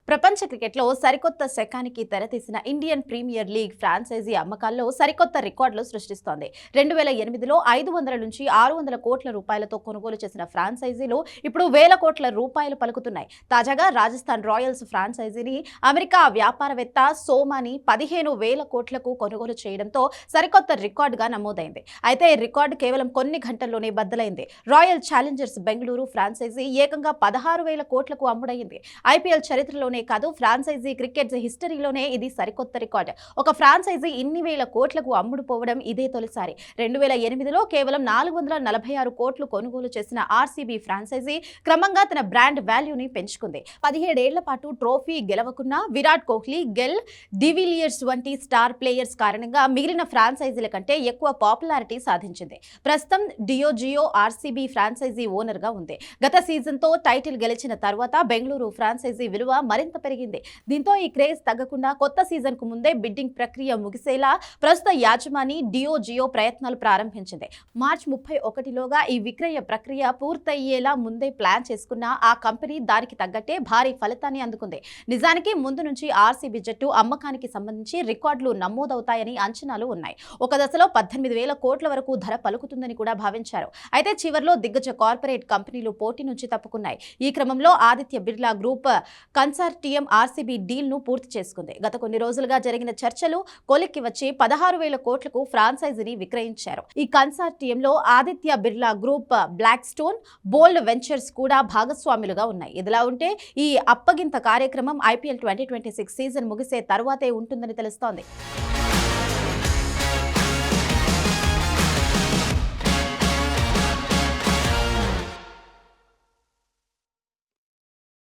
ప్రపంచ క్రికెట్లో సరికొత్త శకానికి తెరతీసిన ఇండియన్ ప్రీమియర్ లీగ్ ఫ్రాంచైజీ అమ్మకాల్లో సరికొత్త రికార్డులు సృష్టిస్తోంది. 2008లో 500 నుంచి 600 కోట్ల రూపాయలతో కొనుగోలు చేసిన ఫ్రాంచైజీలు ఇప్పుడు వేల కోట్ల రూపాయలు పలుకుతున్నాయి. తాజాగా రాజస్థాన్ రాయల్స్ ఫ్రాంచైజీని అమెరికా వ్యాపారవేత్త సోమాని 15,000 కోట్లకు కొనుగోలు చేయడంతో సరికొత్త రికార్డుగా నమోదైంది. అయితే ఈ రికార్డు కేవలం కొన్ని గంటల్లోనే బద్దలైంది. రాయల్ ఛాలెంజర్స్ బెంగళూరు ఫ్రాంచైజీ ఏకంగా 16,000 కోట్లకు అమ్ముడైంది. ఐపీఎల్ చరిత్రలోనే కాదు, ఫ్రాంచైజీ క్రికెట్ హిస్టరీలోనే ఇది సరికొత్త రికార్డు. ఒక ఫ్రాంచైజీ ఇన్ని వేల కోట్లకు అమ్ముడుపోవడం ఇదే తొలిసారి. 2008లో కేవలం 446 కోట్లు కొనుగోలు చేసిన ఆర్సీబీ ఫ్రాంచైజీ క్రమంగా తన బ్రాండ్ వాల్యూని పెంచుకుంది. 17 ఏళ్ల పాటు ట్రోఫీ గెలవకున్న విరాట్ కోహ్లీ, గెల్, డివిలియర్స్ వంటి స్టార్ ప్లేయర్స్ కారణంగా మిగిలిన ఫ్రాంచైజీల కంటే ఎక్కువ పాపులారిటీ సాధించింది. ప్రస్తుతం డియోజియో ఆర్సీబీ ఫ్రాంచైజీ ఓనర్ గా ఉంది. గత సీజన్తో టైటిల్ గెలిచిన తర్వాత బెంగళూరు ఫ్రాంచైజీ విలువ మరింత పెరిగింది. దీంతో ఈ క్రేజ్ తగ్గకుండా కొత్త సీజన్ కు ముందే బిడ్డింగ్ ప్రక్రియ ముగిసేలా ప్రస్తుత యాజమాని డియోజియో ప్రయత్నాలు ప్రారంభించింది. మార్చి 31లోగా ఈ విక్రయ ప్రక్రియ పూర్తయ్యేలా ముందే ప్లాన్ చేసుకున్న ఆ కంపెనీ దానికి తగ్గట్టే భారీ ఫలితాన్ని అందుకుంది. నిజానికి ముందు నుంచి ఆర్సీబీ జట్టు అమ్మకానికి సంబంధించి రికార్డులు నమోదవుతాయని అంచనాలు ఉన్నాయి. ఒక దశలో 18,000 కోట్ల వరకు ధర పలుకుతుందని కూడా భావించారు. అయితే చివర్లో దిగ్గజ కార్పొరేట్ కంపెనీలు పోటీ నుంచి తప్పుకున్నాయి. ఈ క్రమంలో Aditya Birla group consortium RCB deal ను పూర్తి చేసుకుంది. గత కొన్ని రోజులుగా జరిగిన చర్చలు కొలిక్కి వచ్చి 16,000 కోట్లకు ఫ్రాంచైజీని విక్రయించారు. ఈ కన్సార్టియంలో Aditya Birla group, Blackstone, Bold Ventures కూడా భాగస్వాములుగా ఉన్నాయి. ఇదిలా ఉంటే ఈ అప్పగింత కార్యక్రమం ఐపీఎల్ 2026 సీజన్ ముగిసే తరువాతే ఉంటుందని తెలుస్తోంది.